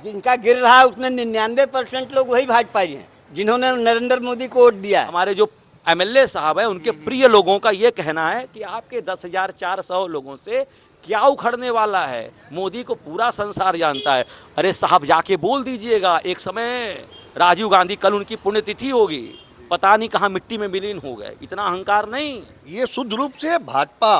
जिनका गिर रहा है उसमें 99% लोग वही भाजपाई हैं जिन्होंने नरेंद्र मोदी को वोट दिया है। हमारे जो एमएलए साहब है उनके प्रिय लोगों का ये कहना है कि आपके 10,400 लोगों से क्या उखड़ने वाला है, मोदी को पूरा संसार जानता है। अरे साहब जाके बोल दीजिएगा, एक समय राजीव गांधी, कल उनकी पुण्यतिथि होगी, पता नहीं कहाँ मिट्टी में विलीन हो गए। इतना अहंकार नहीं। ये शुद्ध रूप से भाजपा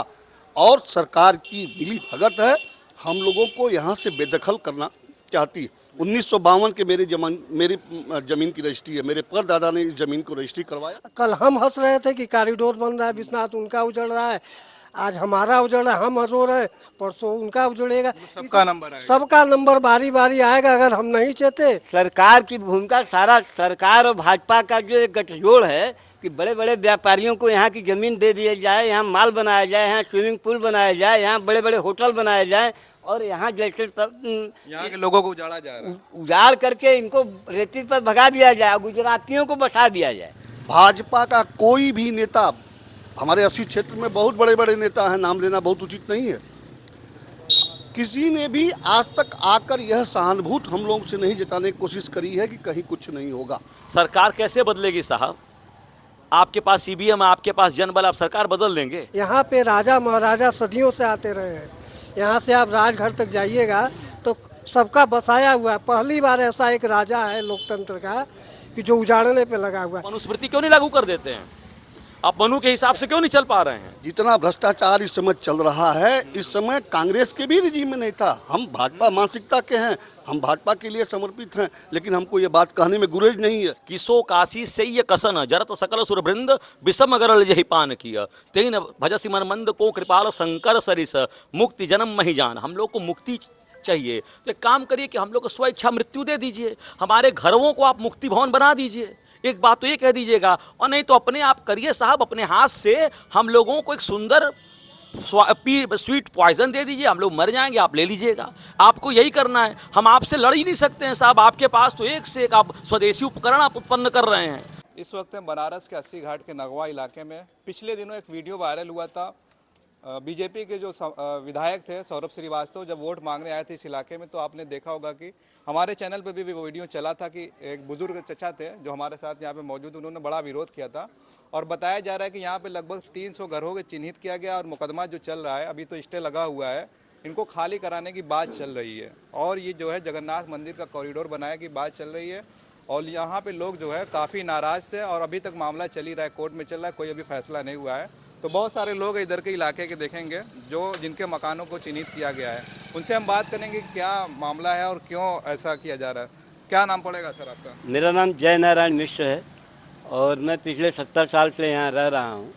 और सरकार की मिली भगत है। हम लोगों को यहाँ से बेदखल करना चाहती है। 1952 के मेरी जमीन की रजिस्ट्री है, मेरे परदादा ने इस जमीन को रजिस्ट्री करवाया। कल हम हंस रहे थे कि कॉरिडोर बन रहा है, विश्वनाथ उनका उजड़ रहा है, आज हमारा उजड़ रहा है, हम रो रहे हैं, परसों उनका उजड़ेगा। सबका नंबर आएगा, सबका नंबर बारी बारी आएगा अगर हम नहीं चाहते। सरकार की भूमिका, सारा सरकार और भाजपा का जो एक गठजोड़ है कि बड़े बड़े व्यापारियों को यहाँ की ज़मीन दे दिया जाए, यहाँ माल बनाया जाए, यहाँ स्विमिंग पूल बनाया जाए, यहाँ बड़े बड़े होटल बनाए जाए, और यहाँ जैसे यहाँ के लोगों को उजाड़ा जा रहा है। उजाड़ करके इनको रेती पर भगा दिया जाए, गुजरातियों को बसा दिया जाए। भाजपा का कोई भी नेता, हमारे 80 क्षेत्र में बहुत बड़े बड़े नेता हैं, नाम लेना बहुत उचित नहीं है, किसी ने भी आज तक आकर यह सहानुभूति हम लोगों से नहीं जताने की कोशिश करी है कि कहीं कुछ नहीं होगा। सरकार कैसे बदलेगी साहब? आपके पास सीबीएम, आपके पास जनबल, आप सरकार बदल देंगे? यहाँ पे राजा महाराजा सदियों से आते रहे हैं। यहाँ से आप राजघाट तक जाइएगा तो सबका बसाया हुआ है। पहली बार ऐसा एक राजा है लोकतंत्र का कि जो उजाड़ने पे लगा हुआ है। मनुस्मृति क्यों नहीं लागू कर देते हैं? आप मनु के हिसाब से क्यों नहीं चल पा रहे हैं? जितना भ्रष्टाचार इस समय चल रहा है, इस समय कांग्रेस के भी रिजीम में नहीं था। हम भाजपा मानसिकता के हैं, हम भाजपा के लिए समर्पित हैं, लेकिन हमको ये बात कहने में गुरेज नहीं है। किसो काशी से ये कसन जरत सकल सुरवृंद विषम गरल यही पान किया तेन भजसी मन मंद को कृपाल शंकर सरिस मुक्ति जन्म मही जान। हम लोग को मुक्ति चाहिए तो एक काम करिए कि हम लोग को स्वेच्छा मृत्यु दे दीजिए, हमारे घरों को आप मुक्ति भवन बना दीजिए। एक बात तो ये कह दीजिएगा, और नहीं तो अपने आप करिए साहब, अपने हाथ से हम लोगों को एक सुंदर स्वीट पॉइजन दे दीजिए, हम लोग मर जाएंगे, आप ले लीजिएगा। आपको यही करना है, हम आपसे लड़ ही नहीं सकते हैं साहब। आपके पास तो एक से एक आप स्वदेशी उपकरण आप उत्पन्न कर रहे हैं। इस वक्त हम बनारस के 80 घाट के नगवा इलाके में, पिछले दिनों एक वीडियो वायरल हुआ था। बीजेपी के जो विधायक थे सौरभ श्रीवास्तव जब वोट मांगने आए थे इस इलाके में, तो आपने देखा होगा कि हमारे चैनल पर भी वो वीडियो चला था कि एक बुजुर्ग चचा थे जो हमारे साथ यहाँ पे मौजूद, उन्होंने बड़ा विरोध किया था। और बताया जा रहा है कि यहाँ पे लगभग 300 घरों को चिन्हित किया गया और मुकदमा जो चल रहा है, अभी तो स्टे लगा हुआ है, इनको खाली कराने की बात चल रही है। और ये जो है जगन्नाथ मंदिर का कॉरिडोर बनाने की बात चल रही है। और यहाँ पे लोग जो है काफ़ी नाराज़ थे और अभी तक मामला चल ही रहा है, कोर्ट में चल रहा है, कोई अभी फैसला नहीं हुआ है। तो बहुत सारे लोग इधर के इलाके के देखेंगे जो जिनके मकानों को चिन्हित किया गया है, उनसे हम बात करेंगे क्या मामला है और क्यों ऐसा किया जा रहा है। क्या नाम पड़ेगा सर आपका? मेरा नाम जय नारायण मिश्र है और मैं पिछले 70 साल से यहाँ रह रहा हूँ।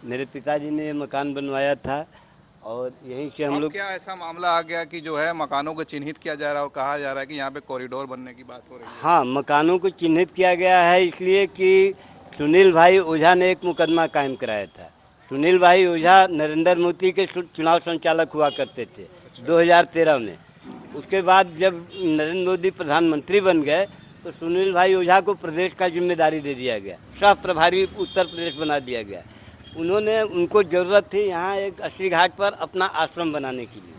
मेरे पिताजी ने ये मकान बनवाया था और यहीं से हम लोग। क्या ऐसा मामला आ गया कि जो है मकानों को चिन्हित किया जा रहा है और कहा जा रहा है कि यहाँ पे कॉरिडोर बनने की बात हो रही है? हाँ, मकानों को चिन्हित किया गया है इसलिए कि सुनील भाई ओझा ने एक मुकदमा कायम कराया था। सुनील भाई ओझा नरेंद्र मोदी के चुनाव संचालक हुआ करते थे 2013 में। उसके बाद जब नरेंद्र मोदी प्रधानमंत्री बन गए तो सुनील भाई ओझा को प्रदेश का जिम्मेदारी दे दिया गया, सह प्रभारी उत्तर प्रदेश बना दिया गया। उनको ज़रूरत थी यहाँ एक 80 घाट पर अपना आश्रम बनाने के लिए।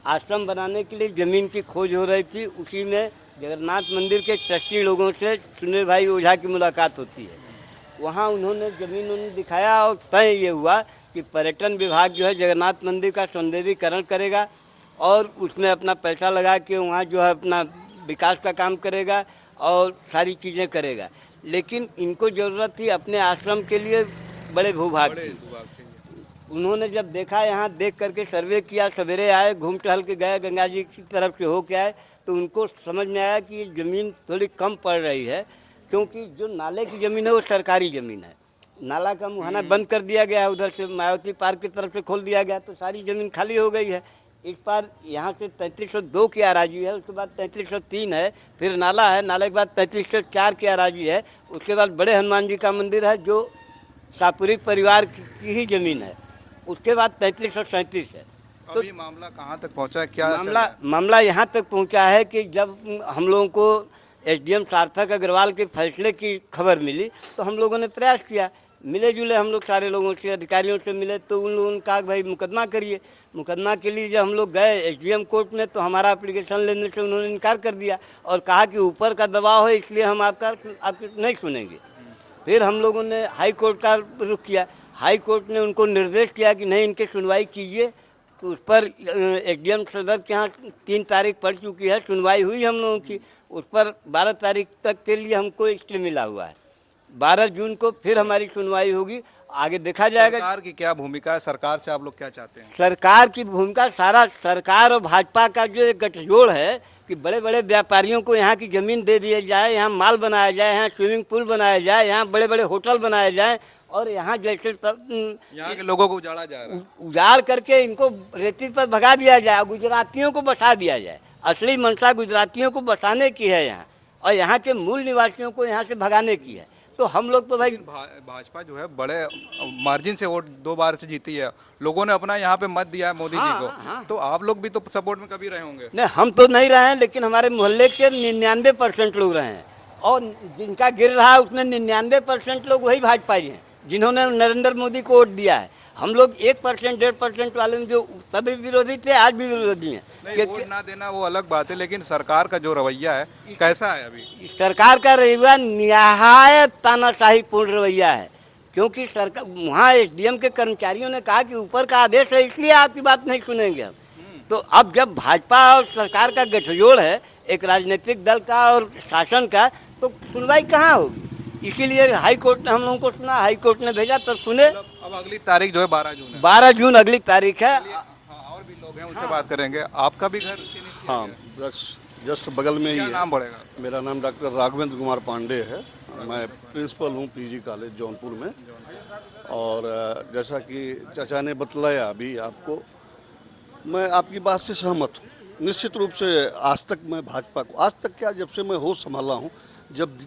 आश्रम बनाने के लिए ज़मीन की खोज हो रही थी। उसी में जगन्नाथ मंदिर के ट्रस्टी लोगों से सुनील भाई ओझा की मुलाकात होती है। वहाँ उन्होंने ज़मीन दिखाया और तय ये हुआ कि पर्यटन विभाग जो है जगन्नाथ मंदिर का सौंदर्यीकरण करेगा और उसमें अपना पैसा लगा के वहाँ जो है अपना विकास का काम करेगा और सारी चीज़ें करेगा। लेकिन इनको ज़रूरत थी अपने आश्रम के लिए बड़े भूभाग की। उन्होंने जब देखा, यहाँ देख करके सर्वे किया, सवेरे आए, घूम टहल के गए, गंगा जी की तरफ से होके आए, तो उनको समझ में आया कि ये ज़मीन थोड़ी कम पड़ रही है, क्योंकि जो नाले की ज़मीन है वो सरकारी ज़मीन है। नाला का मुहाना बंद कर दिया गया है, उधर से मायावती पार्क की तरफ से खोल दिया गया, तो सारी ज़मीन खाली हो गई है। इस बार यहाँ से 3302 की अराजी है, उसके बाद 3303 है, फिर नाला है, नाले के बाद 3304 की अराजी है, उसके बाद बड़े हनुमान जी का मंदिर है जो शाहपुरी परिवार की ही ज़मीन है, उसके बाद 3337 है। तो ये मामला कहाँ तक पहुँचा है? क्या मामला यहाँ तक पहुँचा है कि जब हम लोगों को एसडीएम सार्थक अग्रवाल के फैसले की खबर मिली तो हम लोगों ने प्रयास किया। मिले जुले हम लोग सारे लोगों से, अधिकारियों से मिले, तो उन लोगों ने कहा कि भाई मुकदमा करिए। मुकदमा के लिए जब हम लोग गए एसडीएम कोर्ट में, तो हमारा एप्लीकेशन लेने से उन्होंने इनकार कर दिया और कहा कि ऊपर का दबाव है, इसलिए हम आपकी नहीं सुनेंगे। फिर हम लोगों ने हाई कोर्ट का रुख किया। हाई कोर्ट ने उनको निर्देश किया कि नहीं, इनकी सुनवाई कीजिए। तो उस पर एसडीएम सदर के यहाँ 3 तारीख पड़ चुकी है, सुनवाई हुई हम लोगों की। उस पर 12 तारीख तक के लिए हमको स्टे मिला हुआ है। 12 जून को फिर हमारी सुनवाई होगी, आगे देखा जाएगा। सरकार की क्या भूमिका है, सरकार से आप लोग क्या चाहते हैं? सरकार की भूमिका, सारा सरकार और भाजपा का जो एक गठजोड़ है कि बड़े बड़े व्यापारियों को यहाँ की ज़मीन दे दिया जाए, यहाँ माल बनाया जाए, यहाँ स्विमिंग पूल बनाया जाए, यहाँ बड़े बड़े होटल बनाए जाए, और यहाँ जैसे यहाँ के लोगों को उजाड़ा जा रहा है। उजाड़ करके इनको रेती पर भगा दिया जाए, गुजरातियों को बसा दिया जाए। असली मंशा गुजरातियों को बसाने की है यहाँ, और यहाँ के मूल निवासियों को यहाँ से भगाने की है। तो हम लोग तो भाई भाजपा जो है बड़े मार्जिन से वोट 2 बार से जीती है, लोगों ने अपना यहाँ पे मत दिया है मोदी जी को। तो आप लोग भी तो सपोर्ट में कभी रहे होंगे? नहीं, हम तो नहीं रहे हैं, लेकिन हमारे मोहल्ले के 99% लोग रहे हैं, और जिनका गिर रहा है उसमें 99% लोग वही भाजपाई हैं जिन्होंने नरेंद्र मोदी को वोट दिया है। हम लोग 1% 1.5% वाले में जो सभी विरोधी थे, आज भी विरोधी हैं। नहीं, वोट ना देना वो अलग बात है, लेकिन सरकार का जो रवैया है कैसा है अभी? सरकार का रवैया निहायत तानाशाही पूर्ण रवैया है, क्योंकि सरकार वहाँ एसडीएम के कर्मचारियों ने कहा कि ऊपर का आदेश है, इसलिए आपकी बात नहीं सुनेंगे हम। तो अब जब भाजपा और सरकार का गठजोड़ है, एक राजनीतिक दल का और शासन का, तो सुनवाई कहाँ होगी? इसीलिए हाई कोर्ट ने हम लोगों को सुना, हाई कोर्ट ने भेजा, तब सुने। अब अगली तारीख जो है 12 जून है। 12 जून अगली तारीख है। हाँ, और भी लोग हैं, उनसे बात करेंगे। आपका भी घर हाँ, जस्ट बगल में ही क्या है। नाम पड़ेगा? मेरा नाम डॉक्टर राघवेंद्र कुमार पांडे है। मैं प्रिंसिपल हूँ पीजी कॉलेज जौनपुर में। और जैसा कि चाचा ने बतलाया अभी आपको, मैं आपकी बात से सहमत हूँ। निश्चित रूप से आज तक मैं भाजपा को, आज तक क्या, जब से मैं होश संभाला हूँ, जब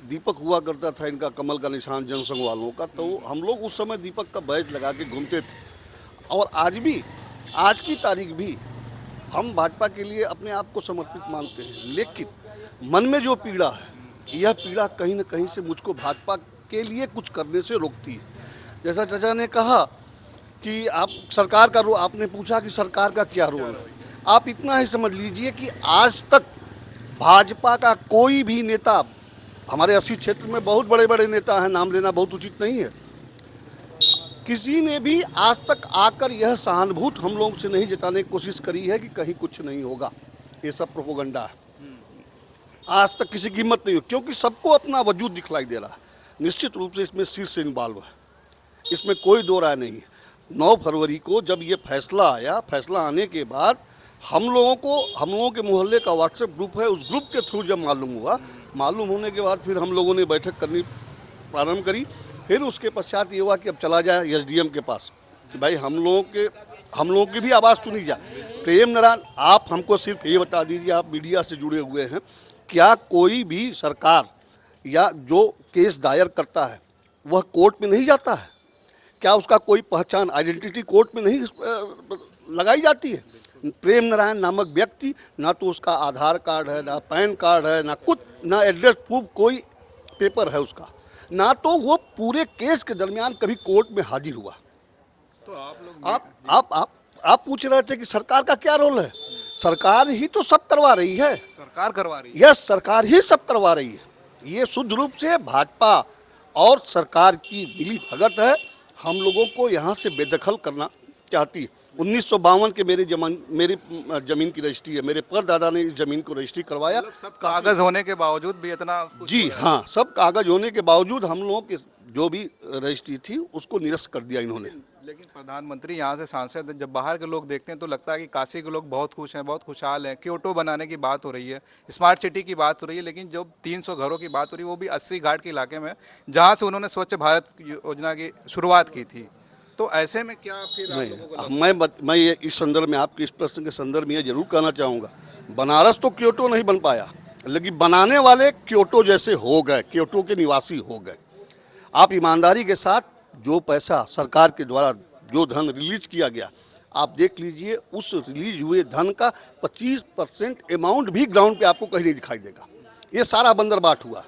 दीपक हुआ करता था इनका कमल का निशान जनसंघ वालों का, तो हम लोग उस समय दीपक का बैच लगा के घूमते थे। और आज भी, आज की तारीख भी हम भाजपा के लिए अपने आप को समर्पित मानते हैं। लेकिन मन में जो पीड़ा है, यह पीड़ा कहीं ना कहीं से मुझको भाजपा के लिए कुछ करने से रोकती है। जैसा चाचा ने कहा कि आप सरकार का रोल, आपने पूछा कि सरकार का क्या रोल है। आप इतना ही समझ लीजिए कि आज तक भाजपा का कोई भी नेता, हमारे 80 क्षेत्र में बहुत बड़े बड़े नेता हैं, नाम लेना बहुत उचित नहीं है, किसी ने भी आज तक आकर यह सहानुभूति हम लोगों से नहीं जताने की कोशिश करी है कि कहीं कुछ नहीं होगा, ये सब प्रोपोगंडा है। आज तक किसी की हिम्मत नहीं हो, क्योंकि सबको अपना वजूद दिखलाई दे रहा है। निश्चित रूप से इसमें शीर्ष इन्वॉल्व है, इसमें कोई दो राय नहीं है। 9 फरवरी को जब ये फैसला आया, फैसला आने के बाद हम लोगों के मोहल्ले का व्हाट्सएप ग्रुप है, उस ग्रुप के थ्रू जब मालूम होने के बाद फिर हम लोगों ने बैठक करनी प्रारंभ करी। फिर उसके पश्चात ये हुआ कि अब चला जाए एसडीएम के पास कि भाई हम लोगों की भी आवाज़ सुनी जाए। प्रेम नारायण, आप हमको सिर्फ ये बता दीजिए, आप मीडिया से जुड़े हुए हैं, क्या कोई भी सरकार या जो केस दायर करता है वह कोर्ट में नहीं जाता है? क्या उसका कोई पहचान, आइडेंटिटी कोर्ट में नहीं लगाई जाती है? प्रेम नारायण नामक व्यक्ति, ना तो उसका आधार कार्ड है, ना पैन कार्ड है, ना कुछ, ना एड्रेस प्रूफ कोई पेपर है उसका, ना तो वो पूरे केस के दरमियान कभी कोर्ट में हाजिर हुआ। तो आप पूछ रहे थे कि सरकार का क्या रोल है? सरकार ही तो सब करवा रही है। सरकार करवा रही है। यस, सरकार ही सब करवा रही है। ये शुद्ध रूप से भाजपा और सरकार की मिली भगत है। हम लोगों को यहाँ से बेदखल करना चाहती है। 1952 के मेरी जमीन की रजिस्ट्री है, मेरे परदादा ने इस जमीन को रजिस्ट्री करवाया। सब कागज होने के बावजूद भी इतना जी हाँ, सब कागज होने के बावजूद हम लोगों की जो भी रजिस्ट्री थी उसको निरस्त कर दिया इन्होंने। लेकिन प्रधानमंत्री यहाँ से सांसद, जब बाहर के लोग देखते हैं तो लगता है कि काशी के लोग बहुत खुश हैं, बहुत खुशहाल हैं। क्योटो बनाने की बात हो रही है, स्मार्ट सिटी की बात हो रही है, लेकिन जब 300 घरों की बात हो रही है, वो भी 80 घाट के इलाके में, जहाँ से उन्होंने स्वच्छ भारत योजना की शुरुआत की थी। तो ऐसे में क्या फिर मैं ये इस संदर्भ में, आपके इस प्रश्न के संदर्भ में ये जरूर कहना चाहूँगा, बनारस तो क्योटो नहीं बन पाया, लेकिन बनाने वाले क्योटो जैसे हो गए, क्योटो के निवासी हो गए। आप ईमानदारी के साथ जो पैसा सरकार के द्वारा जो धन रिलीज किया गया, आप देख लीजिए, उस रिलीज हुए धन का 25% अमाउंट भी ग्राउंड पे आपको कहीं नहीं दिखाई देगा। ये सारा बंदरबाट हुआ।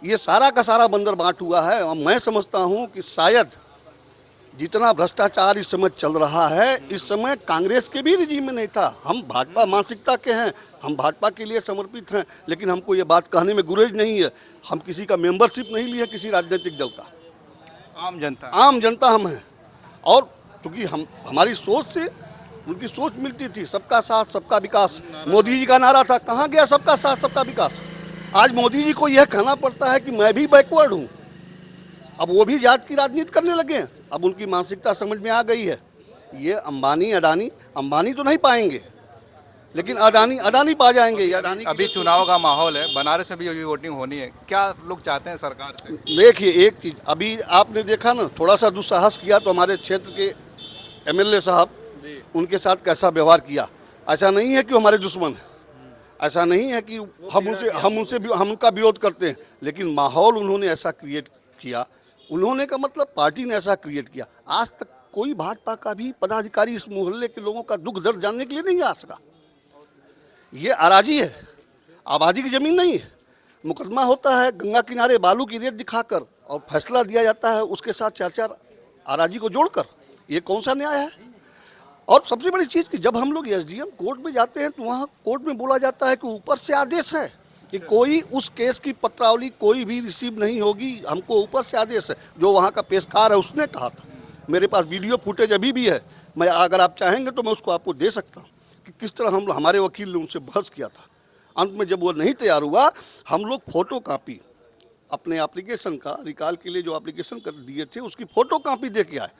ये सारा का सारा बंदर बांट हुआ है। और मैं समझता हूँ कि शायद जितना भ्रष्टाचार इस समय चल रहा है, इस समय कांग्रेस के भी रिजीम में नहीं था। हम भाजपा मानसिकता के हैं, हम भाजपा के लिए समर्पित हैं, लेकिन हमको ये बात कहने में गुरेज नहीं है। हम किसी का मेंबरशिप नहीं लिए, किसी राजनीतिक दल का, आम जनता हम हैं। और क्योंकि हमारी सोच से उनकी सोच मिलती थी, सबका साथ सबका विकास। मोदी जी का नारा था, कहाँ गया सबका साथ सबका विकास। आज मोदी जी को यह कहना पड़ता है कि मैं भी बैकवर्ड हूँ। अब वो भी जात की राजनीति करने लगे हैं। अब उनकी मानसिकता समझ में आ गई है। ये अंबानी तो नहीं पाएंगे, लेकिन अडानी पा जाएंगे। अडानी अभी चुनाव का माहौल है, बनारस में भी अभी वोटिंग होनी है, क्या लोग चाहते हैं सरकार से? देखिए, एक चीज़ अभी आपने देखा ना, थोड़ा सा दुस्साहस किया तो हमारे क्षेत्र के एमएलए साहब, उनके साथ कैसा व्यवहार किया। ऐसा नहीं है कि हमारे दुश्मन है, ऐसा नहीं है कि हम उनका विरोध करते हैं, लेकिन माहौल उन्होंने ऐसा क्रिएट किया। उन्होंने का मतलब पार्टी ने ऐसा क्रिएट किया। आज तक कोई भाजपा का भी पदाधिकारी इस मोहल्ले के लोगों का दुख दर्द जानने के लिए नहीं आ सका। ये अराजी है, आबादी की ज़मीन नहीं है। मुकदमा होता है गंगा किनारे बालू की रेत दिखाकर और फैसला दिया जाता है उसके साथ 4-4 अराजी को जोड़कर। ये कौन सा न्याय है? और सबसे बड़ी चीज़ कि जब हम लोग एसडीएम कोर्ट में जाते हैं तो वहाँ कोर्ट में बोला जाता है कि ऊपर से आदेश है कि कोई उस केस की पत्रावली कोई भी रिसीव नहीं होगी, हमको ऊपर से आदेश है। जो वहाँ का पेशकार है उसने कहा था। मेरे पास वीडियो फुटेज अभी भी है, मैं अगर आप चाहेंगे तो मैं उसको आपको दे सकता हूँ कि किस तरह हमारे वकील ने उनसे बहस किया था। अंत में जब वो नहीं तैयार हुआ, हम लोग फ़ोटो कापी अपने एप्लीकेशन का, रिकॉल के लिए जो एप्लीकेशन कर दिए थे उसकी फ़ोटो कापी दे के आए।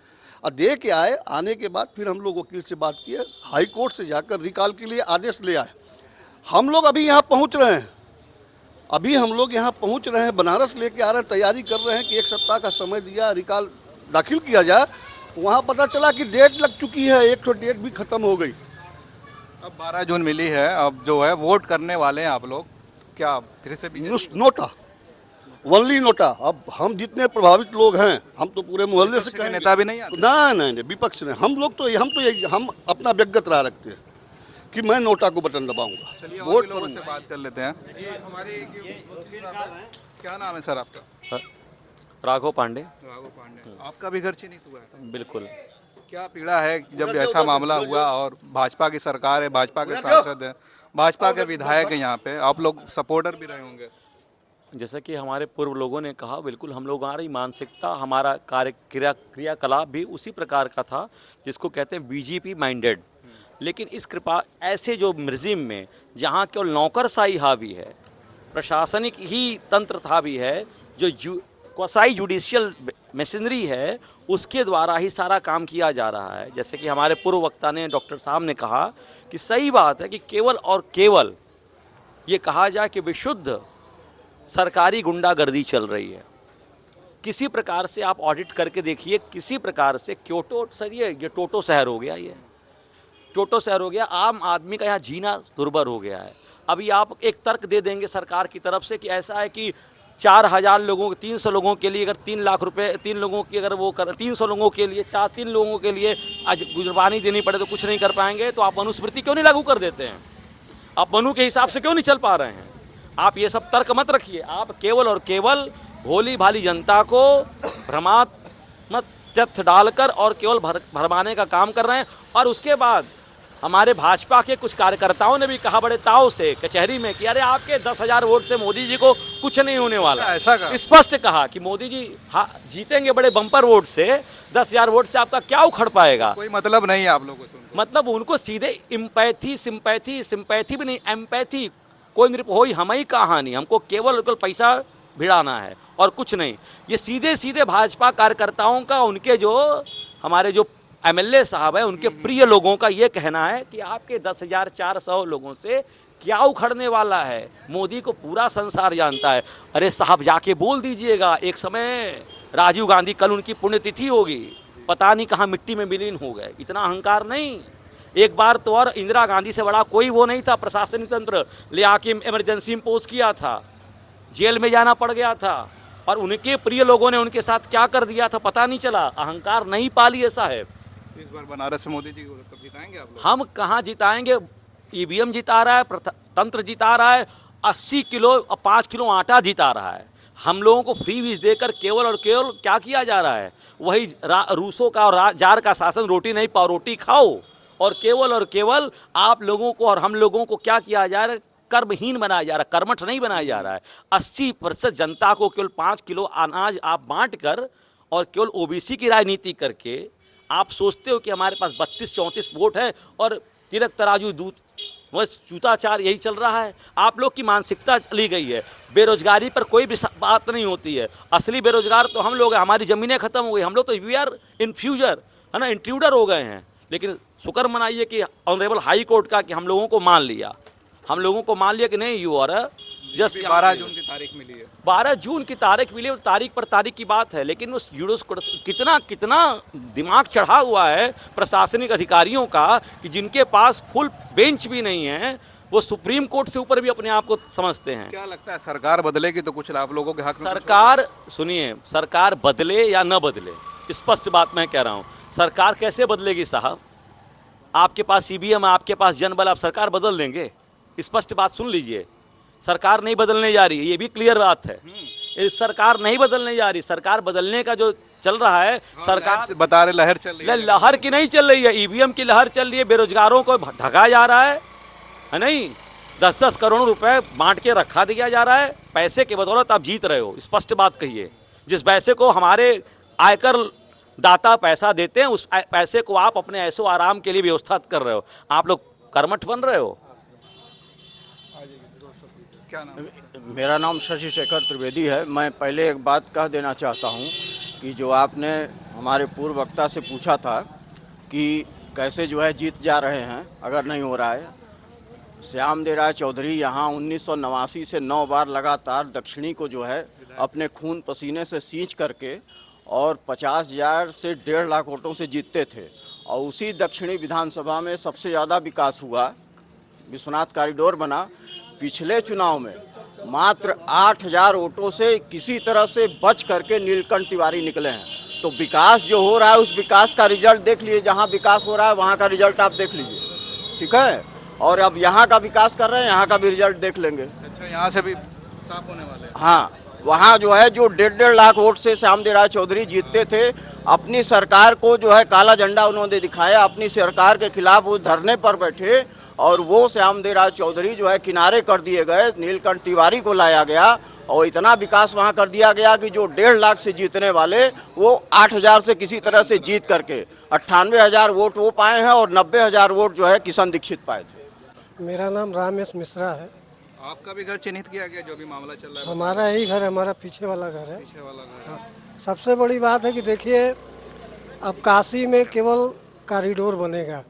और दे के आने के बाद फिर हम लोग वकील से बात किए, हाई कोर्ट से जाकर रिकॉल के लिए आदेश ले आए। हम लोग अभी यहाँ पहुँच रहे हैं, बनारस लेके आ रहे हैं, तैयारी कर रहे हैं कि 1 सप्ताह का समय दिया, रिकॉल दाखिल किया जाए। वहाँ पता चला कि डेट लग चुकी है, एक तो डेट भी ख़त्म हो गई। अब 12 जून मिली है, अब जो है वोट करने वाले हैं आप लोग, क्या फिर से नोटा, ओनली नोटा। अब हम जितने प्रभावित लोग हैं, हम तो पूरे मोहल्ले से कहेंगे। नेता भी नहीं आते? नहीं, विपक्ष ने, हम लोग तो हम अपना व्यक्तिगत राय रखते हैं कि मैं नोटा को बटन दबाऊंगा। चलिए और लोगों से बात कर लेते हैं। क्या नाम है सर आपका? राघव पांडे। आपका भी घर चिन्हित हुआ है? बिल्कुल। क्या पीड़ा है जब ऐसा मामला हुआ और भाजपा की सरकार है, भाजपा के सांसद हैं, भाजपा के विधायक हैं, यहाँ पे आप लोग सपोर्टर भी रहे होंगे? जैसा कि हमारे पूर्व लोगों ने कहा, बिल्कुल हम लोग हमारी मानसिकता, हमारा क्रियाकलाप भी उसी प्रकार का था जिसको कहते हैं बीजेपी माइंडेड। लेकिन इस कृपा ऐसे जो रिजीम में जहाँ केवल नौकरशाही हावी है, प्रशासनिक ही तंत्र हावी है, जो क्वासाई जुडिशियल मशीनरी है, उसके द्वारा ही सारा काम किया जा रहा है। जैसे कि हमारे पूर्व वक्ता ने, डॉक्टर साहब ने कहा कि सही बात है कि केवल और केवल ये कहा जाए कि विशुद्ध सरकारी गुंडागर्दी चल रही है। किसी प्रकार से आप ऑडिट करके देखिए, किसी प्रकार से क्योटो सर, ये टोटो शहर हो गया, ये टोटो शहर हो गया। आम आदमी का यहाँ जीना दुर्भर हो गया है। अभी आप एक तर्क दे देंगे सरकार की तरफ से कि ऐसा है कि 4000 लोगों, 300 लोगों के लिए अगर 3 लाख रुपए, 3 लोगों की अगर वो कर 300 लोगों के लिए 3 लोगों के लिए आज गुजरबानी देनी पड़े तो कुछ नहीं कर पाएंगे, तो आप मनुस्मृति क्यों नहीं लागू कर देते हैं? आप मनु के हिसाब से क्यों नहीं चल पा रहे हैं? आप ये सब तर्क मत रखिए। आप केवल और केवल भोली भाली जनता को भ्रमात्मक तथ्य डालकर और केवल भरमाने का काम कर रहे हैं। और उसके बाद हमारे भाजपा के कुछ कार्यकर्ताओं ने भी कहा बड़े ताव से कचहरी में कि अरे आपके 10,000 वोट से मोदी जी को कुछ नहीं होने वाला। ऐसा कहा? स्पष्ट कहा कि मोदी जी जीतेंगे बड़े बम्पर वोट से, 10,000 वोट से आपका क्या उखड़ पाएगा। कोई मतलब नहीं है आप लोगों से? मतलब उनको सीधे सिंपैथी भी नहीं, एम्पैथी, कोई नृप हो हम ही कहानी, हमको केवल पैसा भिड़ाना है और कुछ नहीं। ये सीधे सीधे भाजपा कार्यकर्ताओं का, उनके जो हमारे जो एमएलए साहब है, उनके प्रिय लोगों का ये कहना है कि आपके 10,400 लोगों से क्या उखड़ने वाला है। मोदी को पूरा संसार जानता है। अरे साहब जाके बोल दीजिएगा, एक समय राजीव गांधी, कल उनकी पुण्यतिथि होगी, पता नहीं कहाँ मिट्टी में विलीन हो गए। इतना अहंकार नहीं। एक बार तो और इंदिरा गांधी से बड़ा कोई वो नहीं था, प्रशासनिक तंत्र ले आके इमरजेंसी में पोस्ट किया था, जेल में जाना पड़ गया था, और उनके प्रिय लोगों ने उनके साथ क्या कर दिया था पता नहीं चला। अहंकार नहीं पालिए साहब। इस बार बनारस से मोदी जी को तब जिताएंगे आप लोग? हम कहाँ जिताएंगे? ईवीएम जिता रहा है, तंत्र जिता रहा है, 80 किलो और 5 किलो आटा जिता रहा है। हम लोगों को फ्री वीज देकर केवल और केवल क्या किया जा रहा है, वही रूसों का और जार का शासन, रोटी नहीं पाओ रोटी खाओ, और केवल आप लोगों को और हम लोगों को क्या किया जा रहा है, कर्महीन बनाया जा रहा है, कर्मठ नहीं बनाया जा रहा है। 80% जनता को केवल 5 किलो अनाज आप बांट कर और केवल ओबीसी की राजनीति करके आप सोचते हो कि हमारे पास 32-34 वोट है और तिलक तराजू दूध बस जूताचार यही चल रहा है। आप लोग की मानसिकता चली गई है। बेरोजगारी पर कोई भी बात नहीं होती है। असली बेरोजगार तो हम लोग हैं, हमारी ज़मीनें खत्म हो गई, हम लोग तो वी आर इन्फ्यूजर है ना, इंट्रूडर हो गए हैं। लेकिन शुक्र मनाइए कि ऑनरेबल हाई कोर्ट का कि हम लोगों को मान लिया, हम लोगों को मान लिया कि नहीं यू आर जस्ट 12 जून की तारीख मिली है। 12 जून की तारीख मिली, और तारीख पर तारीख की बात है, लेकिन उस यूडोस कितना दिमाग चढ़ा हुआ है प्रशासनिक अधिकारियों का कि जिनके पास फुल बेंच भी नहीं है, वो सुप्रीम कोर्ट से ऊपर भी अपने आप को समझते हैं। क्या लगता है सरकार बदलेगी तो कुछ आप लोगों के हक में? सरकार सुनिए, सरकार बदले या न बदले, स्पष्ट बात मैं कह रहा हूँ, सरकार कैसे बदलेगी साहब? आपके पास ईवीएम है, आपके पास जनबल, आप सरकार बदल देंगे? स्पष्ट बात सुन लीजिए, सरकार नहीं बदलने जा रही है, ये भी क्लियर बात है। इस सरकार नहीं बदलने जा रही, सरकार बदलने का जो चल रहा है, सरकार बता रहे लहर चल रही है। लहर की नहीं चल रही है, ईवीएम की लहर चल रही है। बेरोजगारों को ढका जा रहा है नहीं, 10-10 करोड़ रुपए बांट के रखा दिया जा रहा है। पैसे के बदौलत आप जीत रहे हो, स्पष्ट बात कहिए। जिस पैसे को हमारे आयकर दाता पैसा देते हैं, उस पैसे को आप अपने ऐशो आराम के लिए व्यवस्था कर रहे हो। आप लोग कर्मठ बन रहे हो। क्या नाम? मेरा नाम शशि शेखर त्रिवेदी है। मैं पहले एक बात कह देना चाहता हूं कि जो आपने हमारे पूर्व वक्ता से पूछा था कि कैसे जो है जीत जा रहे हैं, अगर नहीं हो रहा है। श्याम देवराय चौधरी यहाँ 1989 से 9 बार लगातार दक्षिणी को जो है अपने खून पसीने से सींच करके और 50,000 से 1.5 लाख वोटों से जीतते थे। और उसी दक्षिणी विधानसभा में सबसे ज़्यादा विकास हुआ, विश्वनाथ कॉरिडोर बना। पिछले चुनाव में मात्र 8,000 वोटों से किसी तरह से बच करके नीलकंठ तिवारी निकले हैं। तो विकास जो हो रहा है, उस विकास का रिजल्ट देख लीजिए, जहाँ विकास हो रहा है वहाँ का रिजल्ट आप देख लीजिए, ठीक है। और अब यहाँ का विकास कर रहे हैं, यहाँ का भी रिजल्ट देख लेंगे। अच्छा, यहाँ से भी साफ होने वाले हैं। हाँ, वहाँ जो है जो 1.5 लाख वोट से श्याम देवराय चौधरी जीतते थे, अपनी सरकार को जो है काला झंडा उन्होंने दिखाया, अपनी सरकार के खिलाफ वो धरने पर बैठे, और वो श्याम देवराय चौधरी जो है किनारे कर दिए गए। नीलकंठ तिवारी को लाया गया और इतना विकास वहाँ कर दिया गया कि जो 1.5 लाख से जीतने वाले वो 8,000 से किसी तरह से जीत करके 98,000 वोट वो पाए हैं और 90,000 वोट जो है किशन दीक्षित पाए थे। मेरा नाम रामेश मिश्रा है। आपका भी घर चिन्हित किया गया, जो भी मामला चल रहा है? हमारा यही घर है, हमारा पीछे वाला घर है। पीछे वाला घर। हाँ, सबसे बड़ी बात है कि देखिए, अब काशी में केवल कॉरिडोर बनेगा।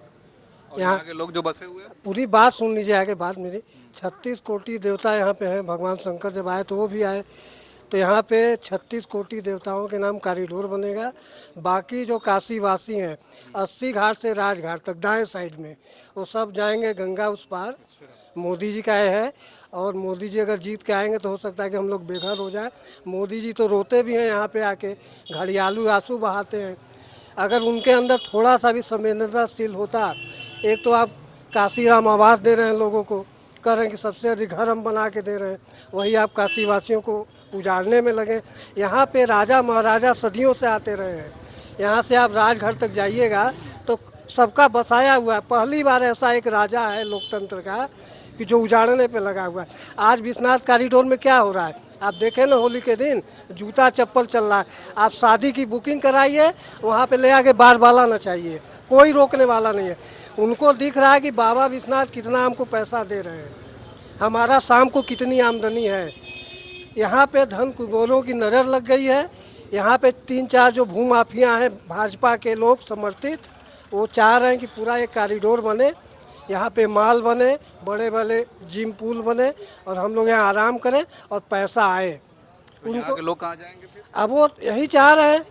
यहाँ के लोग जो बसे हुए हैं, पूरी बात सुन लीजिए, आगे बात मेरी। 36 कोटि देवता यहाँ पे हैं। भगवान शंकर जब आए तो वो भी आए, तो यहाँ पे 36 कोटि देवताओं के नाम कॉरिडोर बनेगा। बाकी जो काशी वासी हैं 80 घाट से राजघाट तक दाएं साइड में, वो सब जाएंगे गंगा उस पार। मोदी जी का है, और मोदी जी अगर जीत के आएंगे तो हो सकता है कि हम लोग बेघर हो जाए। मोदी जी तो रोते भी हैं यहाँ पे आके, घड़ियालू आंसू बहाते हैं। अगर उनके अंदर थोड़ा सा भी संवेदनशील होता, एक तो आप काशी राम आवास दे रहे हैं लोगों को, कह रहे हैं कि सबसे अधिक घर हम बना के दे रहे हैं, वही आप काशी वासियों को उजाड़ने में लगे। यहाँ पे राजा महाराजा सदियों से आते रहे हैं। यहाँ से आप राजघर तक जाइएगा तो सबका बसाया हुआ है। पहली बार ऐसा एक राजा है लोकतंत्र का कि जो उजाड़ने पे लगा हुआ है। आज विश्वनाथ कॉरिडोर में क्या हो रहा है आप देखें ना, होली के दिन जूता चप्पल चल रहा है। आप शादी की बुकिंग कराइए, वहाँ पे ले आके बार बाला ना चाहिए, कोई रोकने वाला नहीं है। उनको दिख रहा है कि बाबा विश्वनाथ कितना हमको पैसा दे रहे हैं, हमारा शाम को कितनी आमदनी है। यहाँ पे धन कुबेरों की नज़र लग गई है। यहाँ पे 3-4 जो भूमाफिया हैं भाजपा के लोग समर्थित, वो चाह रहे हैं कि पूरा एक कॉरिडोर बने, यहाँ पे माल बने, बड़े बड़े जिम पूल बने, और हम लोग यहाँ आराम करें और पैसा आए। तो यहाँ के लोग कहाँ जाएंगे फिर? अब वो यही चाह रहे हैं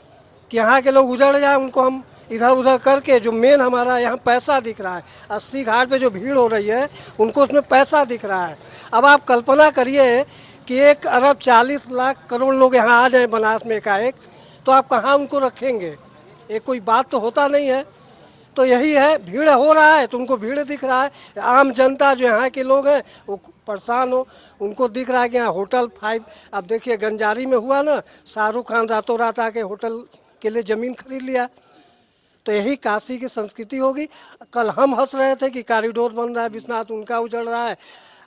कि यहाँ के लोग उजड़ जाए, उनको हम इधर उधर करके, जो मेन हमारा यहाँ पैसा दिख रहा है, 80 घाट पे जो भीड़ हो रही है उनको उसमें पैसा दिख रहा है। अब आप कल्पना करिए कि 1 अरब 40 लाख करोड़ लोग यहाँ आ जाएं बनारस में एकाएक, तो आप कहाँ उनको रखेंगे? ये कोई बात तो होता नहीं है। तो यही है, भीड़ हो रहा है तो उनको भीड़ दिख रहा है। आम जनता जो यहाँ के लोग हैं वो परेशान हो, उनको दिख रहा है कि यहाँ होटल 5, अब देखिए गंजारी में हुआ ना, शाहरुख खान रातों रात आके होटल के लिए ज़मीन खरीद लिया। तो यही काशी की संस्कृति होगी। कल हम हंस रहे थे कि कॉरिडोर बन रहा है विश्वनाथ, उनका उजड़ रहा है,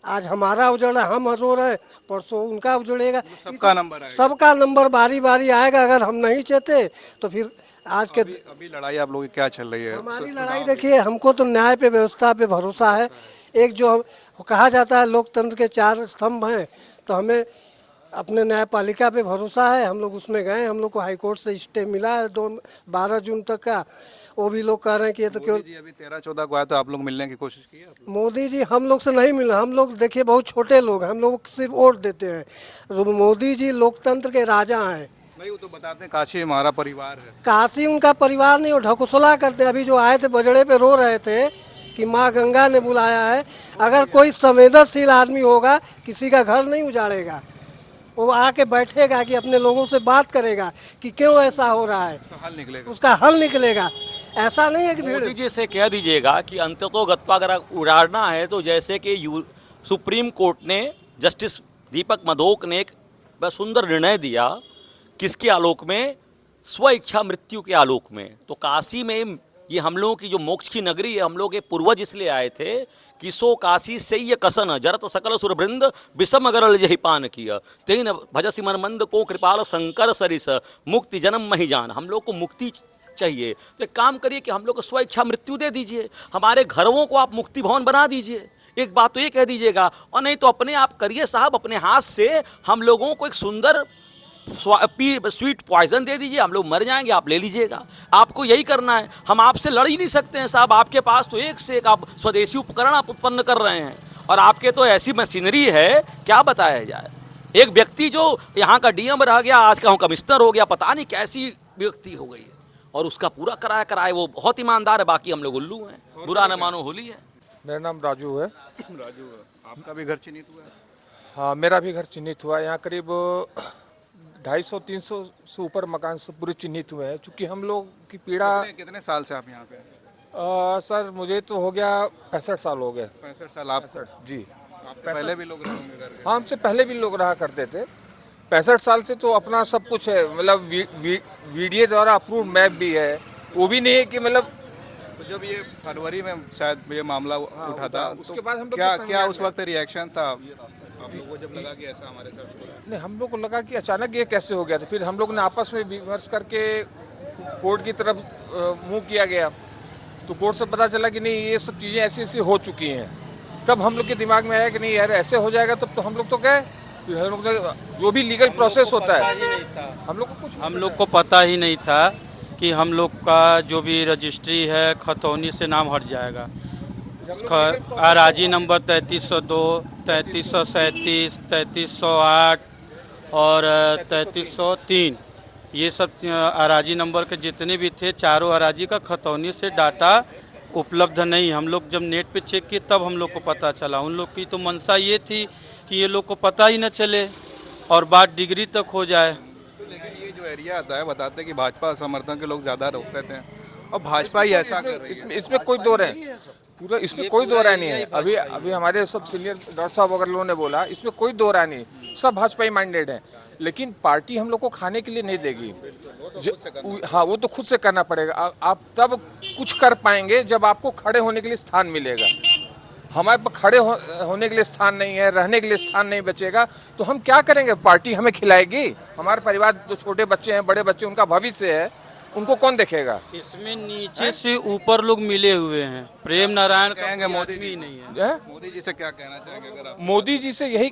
आज हमारा उजड़ रहा है, हम रो रहे हैं, परसों उनका उजड़ेगा। सबका नंबर आएगा। सबका नंबर बारी बारी आएगा। अगर हम नहीं चाहते तो फिर आज के अभी लड़ाई आप लोगों की क्या चल रही है? हमारी लड़ाई देखिए, हमको तो न्याय पे, व्यवस्था पे भरोसा है। एक जो कहा जाता है लोकतंत्र के 4 स्तंभ हैं, तो हमें अपने न्यायपालिका पे भरोसा है। हम लोग उसमें गए, हम लोग को हाई कोर्ट से स्टे मिला है 12 जून तक का। वो भी लोग कह रहे हैं कि ये तो केवल जी अभी 13-14 को आया तो आप लोग मिलने की कोशिश की है? मोदी जी हम लोग से नहीं मिला। हम लोग देखिए बहुत छोटे लोग हैं, हम लोग सिर्फ वोट देते हैं। मोदी जी लोकतंत्र के राजा हैं। नहीं, वो तो बताते हैं काशी हमारा परिवार है। काशी उनका परिवार नहीं, वो ढकोसला करते हैं। अभी जो आए थे बजड़े पे रो रहे थे कि माँ गंगा ने बुलाया है। अगर कोई संवेदनशील आदमी होगा, किसी का घर नहीं उजाड़ेगा, वो आके बैठेगा कि अपने लोगों से बात करेगा कि क्यों ऐसा हो रहा है, तो हल निकलेगा। उसका हल निकलेगा। ऐसा नहीं है कि भीड़ मोदी जी से कह दीजिएगा कि अंततोगत्वा अगर उड़ाना है तो जैसे कि सुप्रीम कोर्ट ने जस्टिस दीपक मधोक ने एक बड़ा सुंदर निर्णय दिया, किसके आलोक में? स्व इच्छा मृत्यु के आलोक में। तो काशी में ये हम लोगों की जो मोक्ष की नगरी है, हम लोग के पूर्वज इसलिए आए थे कि सो काशी से ये कसन जरत सकल सुरवृंद विषम गरल यही पान किया तेन भजसी मन मंद को कृपाल शंकर सरिस मुक्ति जन्म मही जान। हम लोग को मुक्ति चाहिए तो एक काम करिए कि हम लोग को स्व इच्छा मृत्यु दे दीजिए, हमारे घरों को आप मुक्ति भवन बना दीजिए। एक बात तो ये कह दीजिएगा, और नहीं तो अपने आप करिए साहब, अपने हाथ से हम लोगों को एक सुंदर स्वीट पॉइजन दे दीजिए, हम लोग मर जाएंगे, आप ले लीजिएगा। आपको यही करना है, हम आपसे लड़ ही नहीं सकते हैं साहब। आपके पास तो एक से एक आप स्वदेशी उपकरण आप उत्पन्न कर रहे हैं, और आपके तो ऐसी मशीनरी है क्या बताया जाए। एक व्यक्ति जो यहाँ का डीएम रह गया, आज का कमिश्नर हो गया, पता नहीं कैसी व्यक्ति हो गई है, और उसका पूरा कराया कराए वो बहुत ईमानदार है, बाकी हम लोग उल्लू हैं, बुरा न मानो होली है। मेरा नाम राजू है। राजू, आपका भी घर चिन्हित हुआ है? हाँ, मेरा भी घर चिन्हित हुआ है। यहाँ करीब 250-300 से ऊपर मकान से पूरे चिन्हित हुए हैं। चूँकि हम लोग की पीड़ा कितने साल से आप यहाँ पे हैं? सर मुझे तो हो गया 65 साल हो गए। 65 साल आप? जी, आपके पहले भी लोग रहे होंगे घर के? हाँ, हमसे पहले भी लोग रहा करते थे। 65 साल से तो अपना सब कुछ है, मतलब वीडियो द्वारा अप्रूव मैप भी है। वो भी नहीं है कि मतलब तो जब ये फरवरी में शायद ये मामला उठा था, उसके तो बाद हम लोग क्या को क्या संज्ञान उस वक्त रिएक्शन था आप लोगों को जब लगा कि ऐसा हमारे साथ हो रहा है? नहीं, हम लोग को लगा कि अचानक ये कैसे हो गया था। फिर हम लोग ने आपस में विमर्श करके कोर्ट की तरफ मुंह किया गया, तो कोर्ट से पता चला कि नहीं, ये सब चीज़ें ऐसी ऐसी हो चुकी हैं। तब हम लोग के दिमाग में आया कि नहीं यार, ऐसे हो जाएगा तब तो हम लोग तो गए। फिर हम लोग ने जो भी लीगल प्रोसेस होता है, हम लोग को पता ही नहीं था कि हम लोग का जो भी रजिस्ट्री है खतौनी से नाम हट जाएगा। अराजी नंबर 3302, 3337, 3308 और 3303, ये सब अराजी नंबर के जितने भी थे, चारों अराजी का खतौनी से डाटा उपलब्ध नहीं। हम लोग जब नेट पे चेक किए तब हम लोग को पता चला। उन लोग की तो मंशा ये थी कि ये लोग को पता ही न चले और बात डिग्री तक हो जाए। लेकिन ये जो एरिया आता है, बताते हैं कि भाजपा समर्थन के लोग ज़्यादा रहते हैं, और भाजपा ही ऐसा कर रही है। इसमें कोई दो राय, पूरा इसमें कोई दो राय नहीं है। अभी हमारे सब सीनियर डॉक्टर साहब वगैरह लोगों ने बोला, इसमें कोई दो राय नहीं, सब भाजपा माइंडेड है। लेकिन पार्टी हम लोग को खाने के लिए नहीं देगी। हाँ, वो तो खुद से करना पड़ेगा। आप तब कुछ कर पाएंगे जब आपको खड़े होने के लिए स्थान मिलेगा। हमारे पास खड़े होने के लिए स्थान नहीं है, रहने के लिए स्थान नहीं बचेगा, तो हम क्या करेंगे? पार्टी हमें खिलाएगी? हमारे परिवार जो छोटे बच्चे हैं, बड़े बच्चे, उनका भविष्य है, उनको कौन देखेगा? इसमें नीचे से ऊपर लोग मिले हुए हैं। प्रेम नारायण कहेंगे मोदी जी नहीं है। मोदी जी से क्या कहना चाहेंगे अगर आप? मोदी जी से यही,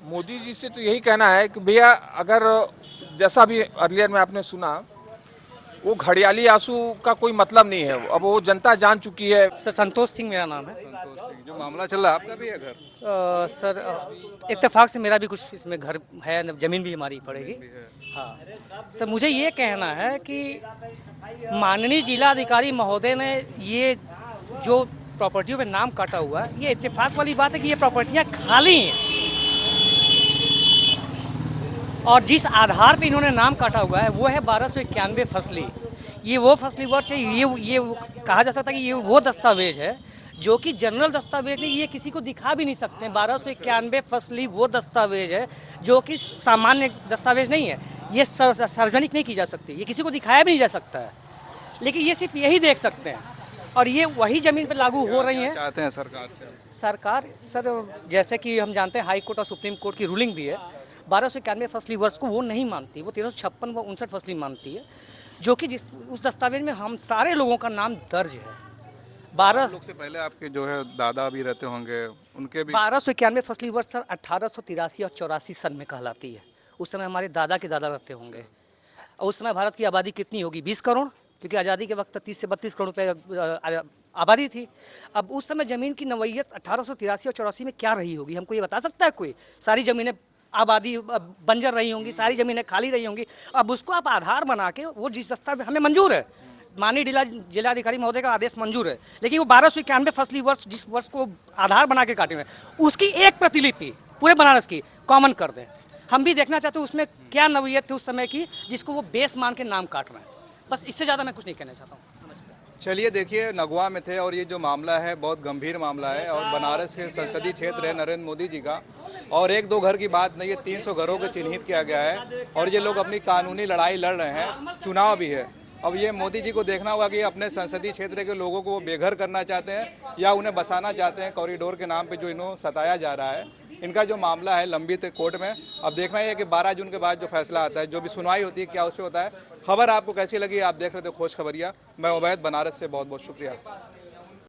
मोदी जी से तो यही कहना है कि भैया, अगर जैसा भी अर्लियर में आपने सुना, वो घड़ियाली आंसू का कोई मतलब नहीं है। अब वो जनता जान चुकी है। सर संतोष सिंह मेरा नाम है। संतोष सिंह, जो मामला चल रहा है, आपका भी है घर? सर इत्तेफाक से मेरा भी कुछ इसमें घर है, ज़मीन भी हमारी पड़ेगी। हाँ सर, मुझे ये कहना है कि माननीय जिलाधिकारी महोदय ने ये जो प्रॉपर्टियों पे नाम काटा हुआ है, ये इत्तेफाक वाली बात है कि ये प्रॉपर्टियाँ खाली हैं, और जिस आधार पे इन्होंने नाम काटा हुआ है वो है 1291 फसली। ये वो फसली वर्ष है, ये कहा जा सकता है कि ये वो दस्तावेज है जो कि जनरल दस्तावेज है, ये किसी को दिखा भी नहीं सकते हैं। 1291 फसली वो दस्तावेज है जो कि सामान्य दस्तावेज नहीं है, ये सार्वजनिक नहीं की जा सकती, ये किसी को दिखाया भी नहीं जा सकता है, लेकिन ये सिर्फ यही देख सकते हैं और ये वही ज़मीन पर लागू हो रही हैं। चाहते हैं सरकार से? सरकार सर, जैसे कि हम जानते हैं हाई कोर्ट और सुप्रीम कोर्ट की रूलिंग भी है, 1291 फसली वर्ष को वो नहीं मानती, वो 1356 व 59 फसली मानती है, जो कि उस दस्तावेज में हम सारे लोगों का नाम दर्ज है। 12 लोग से पहले आपके जो है दादा भी रहते होंगे, उनके भी 1291 फसली वर्ष सर 1883 और 84 सन में कहलाती है। उस समय हमारे दादा के दादा रहते होंगे। और उस समय भारत की आबादी कितनी होगी? 20 करोड़, क्योंकि आज़ादी के वक्त 30 से 32 करोड़ रुपये आबादी थी। अब उस समय ज़मीन की नौयत 1883 और 84 में क्या रही होगी, हमको ये बता सकता है कोई? सारी ज़मीनें आबादी बंजर रही होंगी, सारी ज़मीनें खाली रही होंगी। अब उसको आप आधार बना के, वो जिस दस्तावेज हमें मंजूर है, माननीय जिलाधिकारी महोदय का आदेश मंजूर है, लेकिन वो 1291 फसली वर्ष जिस वर्ष को आधार बना के काटे हुए उसकी एक प्रतिलिपि पूरे बनारस की कॉमन कर दें। हम भी देखना चाहते हैं उसमें क्या नौयत थी उस समय की जिसको वो बेस मान के नाम काट रहे हैं। बस इससे ज़्यादा मैं कुछ नहीं कहना चाहता हूँ। चलिए देखिए, नगवा में थे और ये जो मामला है बहुत गंभीर मामला है और बनारस के संसदीय क्षेत्र है नरेंद्र मोदी जी का, और एक दो घर की बात नहीं है, 300 घरों को चिन्हित किया गया है और ये लोग अपनी कानूनी लड़ाई लड़ रहे हैं, चुनाव भी है। अब ये मोदी जी को देखना होगा कि अपने संसदीय क्षेत्र के लोगों को वो बेघर करना चाहते हैं या उन्हें बसाना चाहते हैं कॉरिडोर के नाम पे जो इन्हों सताया जा रहा है। इनका जो मामला है लंबित है कोर्ट में। अब देखना ही है कि 12 जून के बाद जो फैसला आता है, जो भी सुनवाई होती है, क्या उस पर होता है। खबर आपको कैसी लगी? आप देख रहे थे खोज खबरिया। मैं उबैद, बनारस से बहुत बहुत शुक्रिया।